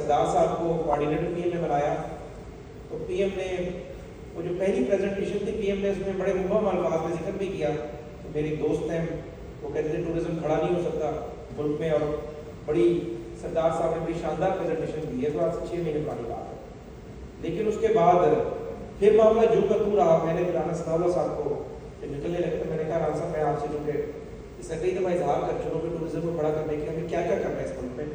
سردار صاحب کو coordinator P M نے بنایا تو پی ایم نے وہ جو پہلی پریزنٹیشن تھی پی ایم نے اس میں بڑے مبہم الفاظ میں ذکر بھی کیا. تو میری دوست ہیں وہ کہتے تھے ٹورزم کھڑا نہیں ہو سکتا ملک میں, اور بڑی سردار صاحب نے بڑی شاندار پریزنٹیشن دی ہے. تو آج سے 6 مہینے پرانی بات ہے. لیکن اس کے بعد پھر معاملہ جو کا تو رہا. میں نے رانا ثناء اللہ صاحب کو جب نکلنے لگے تو میں نے کہا رانا صاحب میں آپ سے جو کہ اس نے کئی دفعہ اظہار کر چکا کہ ٹورزم کو بڑا کرنے کے ہمیں کیا کیا کرنا ہے اس ملک میں.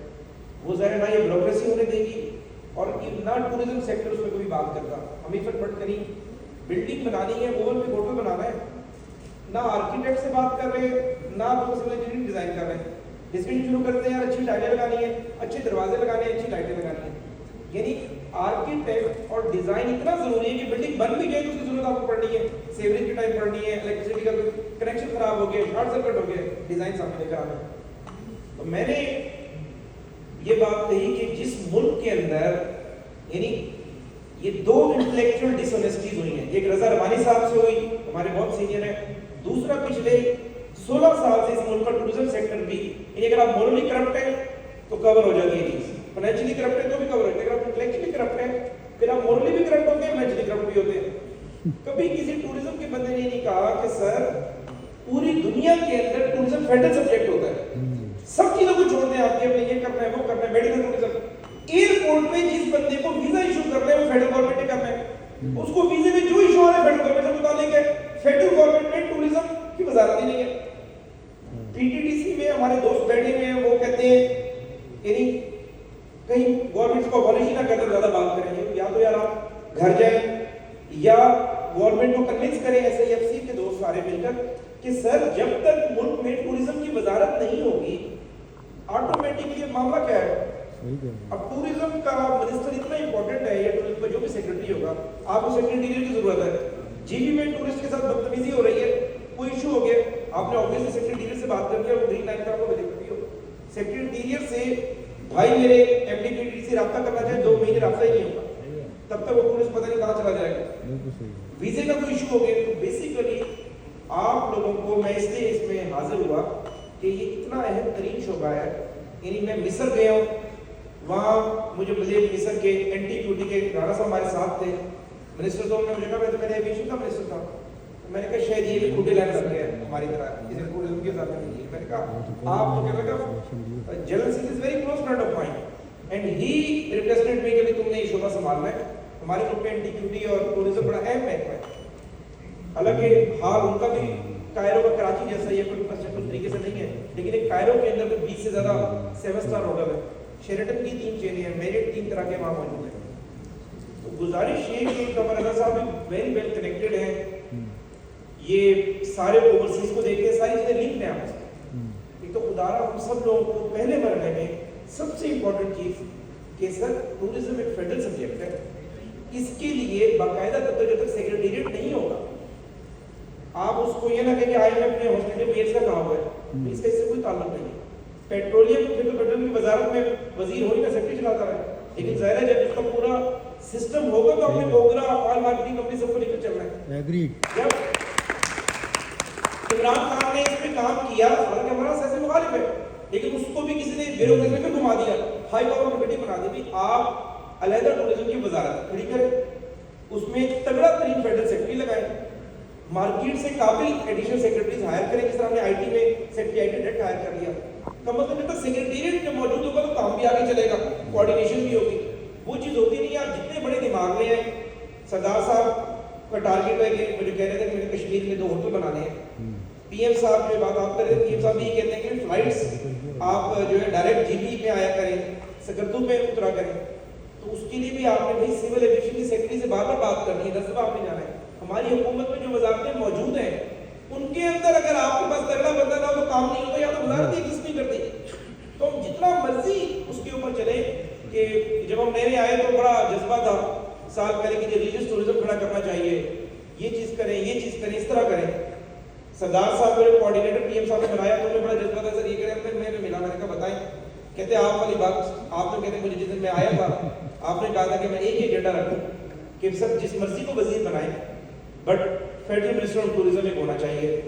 وہ ظاہر نہ یہ بیوروکریسی ہونے دے گی اور نہ ٹورزم سیکٹر اس میں کوئی بات کرتا. ہمیں فٹ کریں بلڈنگ بنانی ہے, اوون پہ ہوٹل بنانا ہے, نہ آرکیٹیکٹ سے بات کر رہے نہ سول انجینئرنگ ڈیزائن کر رہے ہیں. ڈسکشن شروع کرتے ہیں یار اچھی ٹائلیں لگانی ہے, اچھے دروازے لگانے ہیں, اچھی لائٹیں لگانی ہیں. یعنی آرکیٹیکٹ اور ڈیزائن اتنا ضروری ہے کہ بلڈنگ بن بھی گئی تو اس کی ضرورت آپ کو پڑنی ہے, سیوریج کی ٹائم پڑنی ہے, الیکٹریسٹی کا کنیکشن خراب ہو گیا, شارٹ سرکٹ ہو گیا, ڈیزائن سامنے لے کر آنا. تو میں نے یہ بات کہی کہ جس ملک کے اندر یعنی یہ 2 انٹلیکچوئل ڈس آنیسٹیز ہوئی ہیں. ایک رضا ربانی صاحب سے ہوئی, ہمارے بہت سینئر ہیں. دوسرا پچھلے 16 سال سے اس ملک کا ٹورزم سیکٹر بھی یعنی اگر آپ مورلی کرپٹ ہیں تو کور ہو جاتی ہے چیز, فائنینشلی کرپٹ ہے تو بھی کور ہوتی ہے. اگر آپ انٹلیکچولی کرپٹ ہیں پھر آپ مورلی بھی کرپٹ ہوتے ہیں, فائنینشلی کرپٹ بھی ہوتے ہیں. کبھی کسی ٹورزم کے بندے نے نہیں کہا کہ سر پوری دنیا کے اندر ٹورزم فیڈرل سبجیکٹ ہوتا ہے, سب چیزوں کو چھوڑ دیں آپ کے اپنے یہ کرنا ہے وہ کرنا ہے. میڈیکل ٹورزم ایئرپورٹ پہ جس بندے کو ویزا ایشو کرنا ہے وہ فیڈرل گورنمنٹ نے کرنا ہے. اس کو ویزے میں جو ایشو آ رہا ہے فیڈرل گورنمنٹ سے متعلق ہے. فیڈرل گورنمنٹ میں ٹورزم کی وزارت ہی نہیں ہے. پی ٹی ڈی سی میں ہمارے دوست بیٹھے ہوئے ہیں, وہ کہتے ہیں یعنی کہیں گورنمنٹ کو ابالش ہی نہ کرتے زیادہ بات کریں گے. یا تو یار آپ گھر جائیں یا گورنمنٹ کو کنونس کریں ایس آئی ایف سی کے دوست سارے مل کر کہ سر جب تک ملک میں ٹورزم کی وزارت نہیں ہوگی آٹومیٹکلی معاملہ کیا ہے. اب ٹورزم کا منسٹر اتنا امپورٹنٹ ہے یا ٹورزم کا جو بھی سیکرٹری ہوگا آپ کو سیکرٹریٹ کی ضرورت ہے. جی بی میں ٹورسٹ کے ساتھ بدتمیزی ہو رہی ہے, کوئی ایشو ہو گیا, آپ نے آبویسلی سیکرٹریٹ سے بات کر دیا, وہ گرین لائن کا آپ کو ویلیڈیٹی ہو. سیکرٹریٹ سے بھائی میرے ایم ڈی پی ٹی سے رابطہ کرنا چاہے 2 مہینے رابطہ ہی نہیں ہوگا, تب تک وہ ٹورسٹ پتہ نہیں کہاں چلا جائے گا. ویزے کا کوئی ایشو ہو گیا. تو بیسیکلی آپ لوگوں کو میں اس لیے اس میں حاضر ہوا کہ یہ اتنا اہم ترین شعبہ ہے. یعنی میں مصر گیا ہوں, وہاں مجھے مصر کے این ٹی کیو ٹی کے رانا صاحب ہمارے ساتھ تھے. منسٹر تو نے مجھے کہا میں تو میرے ایویشن کا منسٹر تھا, میں نے کہا شاید یہ بھی کھوٹے لائن لگ گیا ہے ہماری طرح, اسے ٹورزم کے ساتھ نہیں ہے. میں نے کہا آپ تو کہنے لگا general Singh is very close friend of mine and he requested me کہ تم نے یہ شعبہ سنبھالنا ہے. ہمارے ملک میں این ٹی کیو ٹی اور ٹورزم بڑا اہم محکمہ ہے. حالانکہ حال ان کا بھی کائرو کا کراچی جیسا یہ کوئی انفراسٹرکچر طریقے سے نہیں ہے, لیکن ایک کائرو کے اندر 20 سے زیادہ 7 اسٹار ہوٹل ہے, شیرٹن کی 3 چینیں ہیں, میرے 3 طرح کے وہاں موجود ہیں. تو گزارش یہ کہ قمر رضا صاحب بھی ویری ویل کنیکٹڈ ہیں, یہ سارے اوورسیز کو دیکھتے ہیں, ساری چیزیں لنک ہیں آپ سے. ایک تو خدا رہا ہم سب لوگوں کو پہلے مرحلے میں سب سے امپورٹنٹ چیز کہ سر ٹورزم ایک فیڈرل سبجیکٹ ہے, اس کے لیے باقاعدہ جب تک سیکرٹریٹ نہیں ہوگا آپ اس کو یہ نہ کہیں کہ آئی ایم ایف نے ہاسپٹل پیئرس کا کہا ہوا ہے, اس کا اس سے کوئی تعلق نہیں ہے. پیٹرولیم پھر تو پیٹرولیم کی وزارت میں وزیر ہو ہی نہ سیکرٹری چلاتا رہے, لیکن ظاہر ہے جب اس کا پورا سسٹم ہوگا تو اپنے بوگرا آئل مارکیٹنگ کمپنی سب کو لے کر چلنا ہے. ایگریڈ. جب عمران خان نے اس پہ کام کیا, حالانکہ ہمارا سیاسی مخالف ہے, لیکن اس کو بھی کسی نے بیوروکریسی میں گھما دیا, ہائی پاور کمیٹی بنا دی بھی آپ علیحدہ ٹورزم کی وزارت کھڑی کریں, اس میں تگڑا ترین فیڈرل سیکرٹری لگائیں, مارکیٹ سے قابل ایڈیشنل سیکرٹریز ہائر کریں, جس طرح ہم نے آئی ٹی میں secretary I T director hire کر لیا. کم از کم جب تک سیکرٹریٹ میں موجود ہوگا تو کام بھی آگے چلے گا, کوآرڈینیشن بھی ہوگی. وہ چیز ہوتی نہیں. آپ جتنے بڑے دماغ میں ہیں, سردار صاحب کا ٹارگیٹ ہے کہ مجھے کہہ رہے تھے کہ میں نے کشمیر میں 2 ہوٹل بنانے ہیں. پی ایم صاحب جو بات آپ کر رہے تھے, پی ایم صاحب بھی یہ کہتے ہیں کہ فلائٹس آپ جو ہے ڈائریکٹ جی پی میں آیا کریں, سکردو میں اترا کریں. تو اس کے لیے بھی آپ نے بھائی سول ایویشن کی سیکرٹری سے بار بار بات کرنی ہے, 10 دفعہ آپ نے جانا ہے. ہماری حکومت میں جو وزارتیں موجود ہیں ان کے اندر اگر آپ کے پاس تگڑا بندہ نہ ہو تو کام نہیں ہوتا, یا تو وزارت ایگزسٹ نہیں کرتی. تو ہم جتنا مرضی اس کے اوپر چلیں کہ جب ہم نئے آئے تو بڑا جذبہ تھا سال پہلے کہ ریلیجیس ٹورزم کھڑا کرنا چاہیے, یہ چیز کریں, یہ چیز کریں, اس طرح کریں. سردار صاحب کو کوآرڈینیٹر پی ایم صاحب نے بنایا تو انہیں بڑا جذبہ تھا, سر یہ کریں. میں نے ملا, میں نے کہا بتائیں. کہتے آپ والی بات آپ تو کہتے ہیں مجھے جس دن میں آیا تھا آپ نے کہا تھا کہ میں ایک ہی ایجنڈا رکھوں کہ سر جس مرضی کو وزیر بنائیں but federal minister of tourism ایک ہونا چاہیے.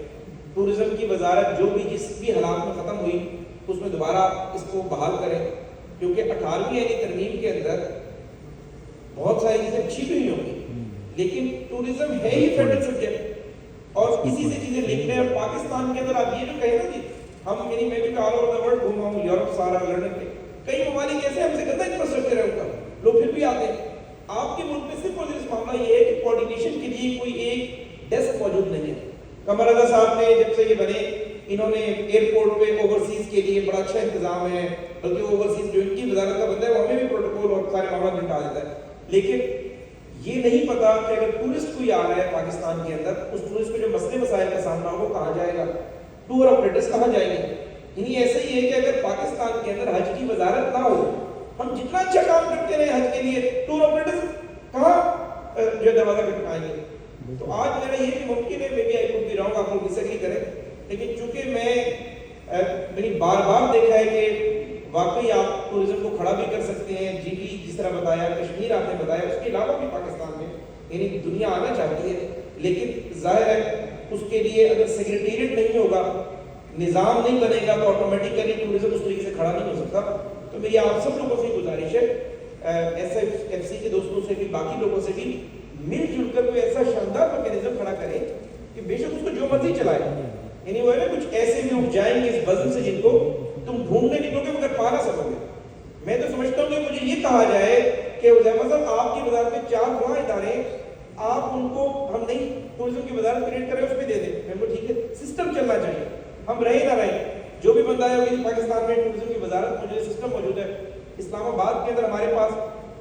ٹورزم کی وزارت جو بھی جس بھی حالات میں ختم ہوئی اس میں دوبارہ اس کو بحال کریں. کیونکہ 18ویں یعنی ترمیم کے اندر بہت ساری چیزیں چھپی ہوئی ہوں گی، لیکن ٹورزم ہے ہی فیڈرل سبجیکٹ اور اسی سے چیزیں لنکڈ ہیں. اور پاکستان کے اندر آپ یہ جو کہیں نا جی ہم یعنی میں جو آل اوور دا ورلڈ گھوما ہوں، یورپ سارا، لندن کے کئی ممالک ایسے ہم سے گندا انفراسٹرکچر ہے ان کا، لوگ پھر بھی آتے ہیں. آپ کے ملک میں صرف اور صرف معاملہ یہ ہے کہ کوآرڈینیشن کے لیے کوئی ایک ڈیسک موجود نہیں ہے. قمر رضا صاحب نے جب سے یہ بنے انہوں نے ایئرپورٹ پہ اوورسیز کے لیے بڑا اچھا انتظام ہے، بلکہ اوورسیز جو ان کی وزارت کا بندہ ہے وہ ہمیں بھی پروٹوکول اور سارے معاملات نپٹا دیتا ہے. لیکن یہ نہیں پتا کہ اگر ٹورسٹ کوئی آ رہا ہے پاکستان کے اندر، اس ٹورسٹ کو جو مسئلے مسائل کا سامنا ہو وہ کہاں جائے گا، ٹور آپریٹرز کہاں جائیں گے. یعنی ایسا ہی ہے کہ اگر پاکستان کے اندر حج کی وزارت نہ ہو، ہم جتنا اچھا کام کرتے رہے حج کے لیے، ٹور آپریٹرز کہاں جو دروازہ کھٹکھائیں گے. تو آج میرا یہ بھی ممکن ہے، میں بھی آئی کوڈ بھی رہوں گا، آپ لوگ ڈسیگری کریں، لیکن چونکہ میں نے بار بار دیکھا ہے کہ واقعی آپ ٹورزم کو کھڑا بھی کر سکتے ہیں. جی بی جس طرح بتایا، کشمیر آپ نے بتایا، اس کے علاوہ بھی پاکستان میں یعنی دنیا آنا چاہتی ہے، لیکن ظاہر ہے اس کے لیے اگر سیکریٹریٹ نہیں ہوگا، نظام نہیں بنے گا، تو آٹومیٹیکلی ٹورزم اس طریقے سے کھڑا نہیں ہو سکتا. تو میری آپ سب لوگوں سے گزارش ہے، ایس ایف سی کے دوستوں سے بھی، باقی لوگوں سے بھی، مل جل کر کوئی ایسا شاندار میکینزم کھڑا کریں کہ بے شک اس کو جو مرضی چلائے. یعنی وہ ہے نا کچھ ایسے بھی اٹھ جائیں گے اس بزم سے جن کو تم ڈھونڈنے نکلو گے مگر پا نہ سکو گے. میں تو سمجھتا ہوں کہ مجھے یہ کہا جائے کہ حذیفہ صاحب آپ کی وزارت میں 4 فلاں ادارے، آپ ان کو ہم نہیں ٹورزم کی وزارت کریٹ کریں، اس پہ دے دیں. میں کو ٹھیک ہے، سسٹم چلنا چاہیے، ہم رہے نہ رہے، جو بھی بندہ ہے وہ پاکستان میں ٹورزم کی وزارت موجود ہے، سسٹم موجود ہے. اسلام آباد کے اندر ہمارے پاس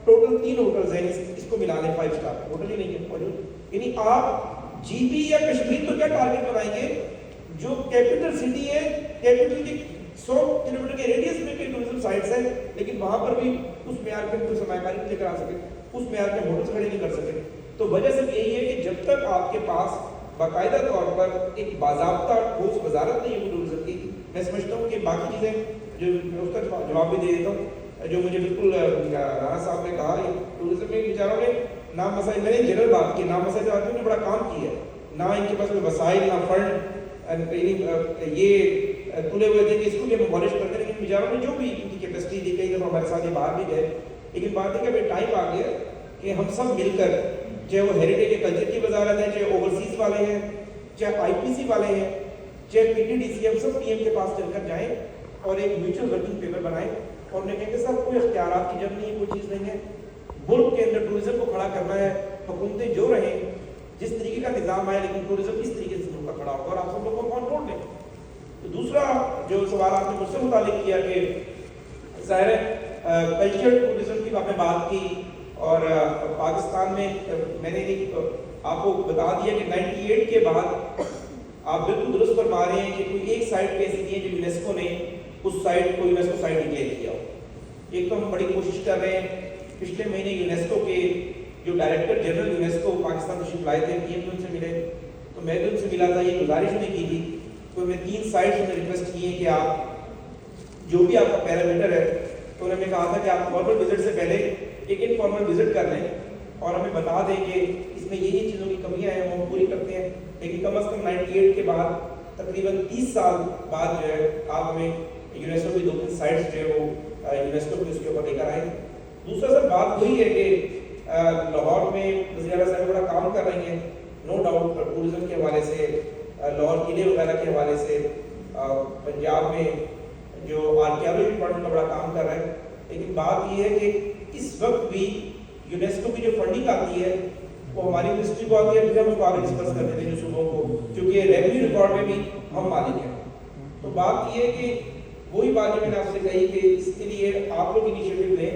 ٹوٹل 3 ہوٹلز ہیں، اس کو ملا لیں 5 اسٹار ہوٹل ہی نہیں ہے موجود. یعنی آپ جی پی یا کشمیر تو کیا ٹارگٹ بنائیں گے، جو کیپٹل سٹی ہے، کیپٹل کی 100 کلومیٹر کے ریڈیس میں کئی ٹورزم سائٹس ہیں، لیکن وہاں پر بھی اس معیار پہ کوئی سرمایہ کاری نہیں لے کر آ سکے، اس معیار پہ ہوٹلز کھڑے نہیں کر سکے. تو وجہ صرف یہی ہے کہ جب تک آپ کے پاس باقاعدہ طور پر ایک باضابطہ ٹھوس وزارت نہیں ہے ٹورزم کی، میں سمجھتا ہوں کہ باقی چیزیں جو میں اس کا جواب بھی دے دیتا ہوں. جو مجھے بالکل رانا صاحب نے کہا، ٹورزم میں بیچاروں نے نام مسائل، میں نے جنرل بات کی، نام مسائل آدمیوں نے بڑا کام کیا ہے، نہ ان کے پاس کوئی وسائل، نہ فنڈ، یہ تلے ہوئے تھے کہ اس کو بھی ہم پالش کرتے، لیکن بیچاروں نے جو بھی ان کی کیپیسٹی دی، کئی دفعہ ہمارے ساتھ یہ باہر بھی گئے. لیکن بات ہے کہ ابھی ٹائم آ گیا کہ ہم سب مل کر، چاہے وہ ہیریٹیج کلچر کی وزارت ہے، چاہے اوورسیز والے ہیں، چاہے آئی پی سی والے ہیں، چاہے پی ٹی ڈی سی، ہم سب پی ایم کے پاس چل کر جائیں اور ایک میوچل ورکنگ پیپر بنائیں اور انہیں کہیں کہ سر کوئی اختیارات کی جنگ نہیں ہے، کوئی چیز نہیں ہے، ملک کے اندر ٹورزم کو کھڑا کرنا ہے، حکومتیں جو رہیں، جس طریقے کا نظام آئے، لیکن ٹورزم اس طریقے سے ملک کا کھڑا ہوگا اور آپ سب لوگوں کو کنٹرول دیں. تو دوسرا جو سوال آپ نے مجھ سے متعلق کیا کہ ظاہر ہے کلچر ٹورزم کی آپ نے بات کی، اور پاکستان میں میں نے آپ کو بتا دیا کہ 98 کے بعد آپ بالکل درست فرما رہے ہیں کہ کوئی ایک سائٹ پہ ایسی نہیں ہے جو یونیسکو نے اس سائٹ کو یونیسکو سائٹ ڈکلیئر کیا ہو. ایک تو ہم بڑی کوشش کر رہے ہیں، پچھلے مہینے یونیسکو کے جو ڈائریکٹر جنرل یونیسکو پاکستان تشریف لائے تھے، پی ایم ان سے ملے، تو میں بھی ان سے ملا تھا، یہ گزارش انہیں کی تھی، تو میں 3 سائٹس میں ریکویسٹ کی ہیں کہ آپ جو بھی آپ کا پیرامیٹر ہے، تو انہوں نے کہا تھا کہ آپ فارمل وزٹ سے پہلے ایک انفارمل وزٹ کر لیں اور ہمیں بتا دیں کہ اس میں یہ چیزوں کی کمیاں ہیں، وہ ہم پوری کرتے ہیں. لیکن کم از کم 98 کے بعد تقریباً 30 سال بعد جو ہے آپ ہمیں یونیسکو کی 2-3 سائٹس جو ہے وہ یونیسکو کو اس کے اوپر لے کر آئیں. دوسرا سر بات وہی ہے کہ لاہور میں وزیر اعلیٰ صاحب بڑا کام کر رہی ہیں، نو ڈاؤٹ ٹورزم کے حوالے سے، لاہور قلعے وغیرہ کے حوالے سے، پنجاب میں جو آرکیالوجی ڈپارٹمنٹ کا بڑا کام کر رہا ہے. لیکن بات یہ ہے کہ اس وقت بھی یونیسکو کی جو فنڈنگ آتی ہے وہ ہماری منسٹری کو آتی ہے، پھر ہم اس کو آگے ڈسکس کر دیتے ہیں صوبوں کو، کیونکہ ریونیو ریکارڈ میں بھی ہم مالک ہیں. تو بات یہ ہے کہ وہی بات جو میں نے آپ سے کہی کہ اس کے لیے آپ لوگ انیشیٹو لیں،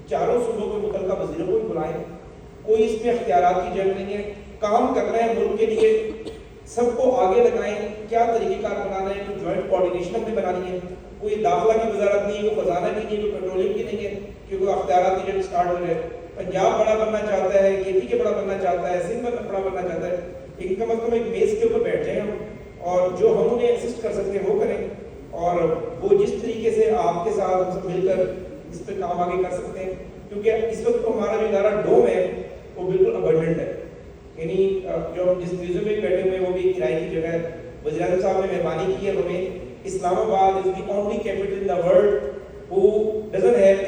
چاروں صوبوں کے متعلقہ وزیروں کو بھی بلائیں، کوئی اس میں اختیارات کی جنگ نہیں ہے، کام کرنا ہے ملک کے لیے، سب کو آگے لگائیں، کیا طریقہ کار بنانا ہے، کوئی جوائنٹ کوآرڈینیشن ہم نے بنانی ہے، کوئی داخلہ کی وزارت نہیں ہے، کوئی خزانہ کی نہیں ہے، کوئی پیٹرولیم کی نہیں ہے کہ کوئی اختیارات کی جنگ سٹارٹ ہو جائے. پنجاب بڑا بننا چاہتا ہے، کے پی کے بڑا بننا چاہتا ہے، سندھ بڑا بننا چاہتا ہے، لیکن کم از کم ایک میز کے اوپر بیٹھ جائیں ہم، اور جو ہم انہیں اسسٹ کر سکتے ہیں وہ کریں، اور وہ جس طریقے سے آپ کے ساتھ ہم سب مل کر اس پہ کام آگے کر سکتے ہیں. کیونکہ اس وقت تو ہمارا جو ادارہ ڈوم ہے وہ بالکل ابنڈنٹ ہے، یعنی جو ہم جس میوزیم میں بیٹھے ہوئے ہیں وہ بھی کرائے کی جگہ ہے. وزیر اعظم صاحب نے مہربانی کی ہے ہمیں، Islamabad is the only capital in the world who doesn't have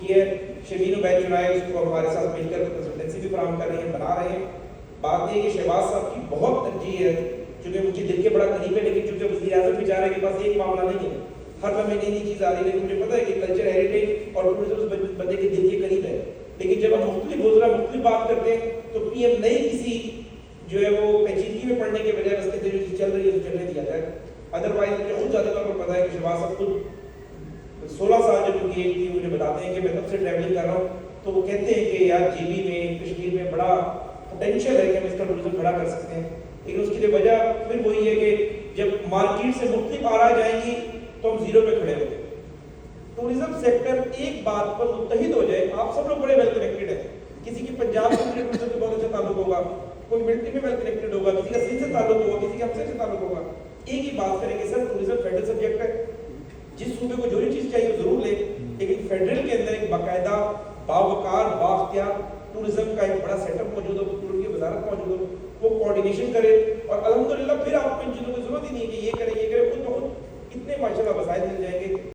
کی ہے, شبین عبید چنائے اس کو ہمارے ساتھ مل کر کنسلٹنسی بھی فراہم کر رہے ہیں, بنا رہے ہیں. بات یہ کہ شہباز صاحب کی بہت ترجیح ہے چونکہ ان کے دل کے بڑا قریب ہے, لیکن چونکہ وزیر اعظم بیچارے کے پاس ایک معاملہ نہیں ہے, ہر دفعہ نئی نئی چیز آ رہی ہے, لیکن مجھے پتا ہے کہ کلچر ہیریٹیج اور ٹورزم اس بندے کے دل کے قریب ہے. لیکن جب ہم مختلف وزراء مختلف بات کرتے ہیں تو پی ایم نئی کسی جو ہے وہ پیچیدگی میں پڑھنے کے بجائے اس کے دل جو چل رہی ہے تو چلنے دیا جائے. ادروائز مجھے خود زیادہ طور پر پتا ہے کہ شہباز صاحب خود 16 سال جب ان کی ایج تھی مجھے بتاتے ہیں کہ میں تب سے ٹریولنگ کر رہا ہوں, تو وہ کہتے ہیں کہ یار جی بی میں کشمیر میں بڑا پوٹینشیل ہے کہ ہم اس کا ٹورزم کھڑا کر سکتے ہیں. لیکن اس کی وجہ پھر وہی ہے کہ جب مارکیٹ سے مختلف آرا جائیں گی تو ہم زیرو پہ کھڑے ہوں گے. ٹورزم سیکٹر ایک بات پر متحد ہو جائے, آپ سب لوگ بڑے ویل کنیکٹڈ ہیں, کسی کی پنجاب سے ٹورزم سے بہت اچھا تعلق ہوگا, کوئی ملٹری میں ویل کنیکٹڈ ہوگا, کسی کا سندھ سے تعلق ہوگا, کسی کا ہم سے تعلق ہوگا. ایک ہی بات کریں کہ سر ٹورزم فیڈرل سبجیکٹ ہے, جس صوبے کو جو چیز چاہیے وہ ضرور لے, لیکن فیڈرل کے اندر ایک باقاعدہ باوقار بااختیار ٹورزم کا ایک بڑا سیٹ اپ موجود ہو, ٹور کی وزارت موجود ہو, وہ کوارڈینیشن کرے, اور الحمدللہ پھر آپ کو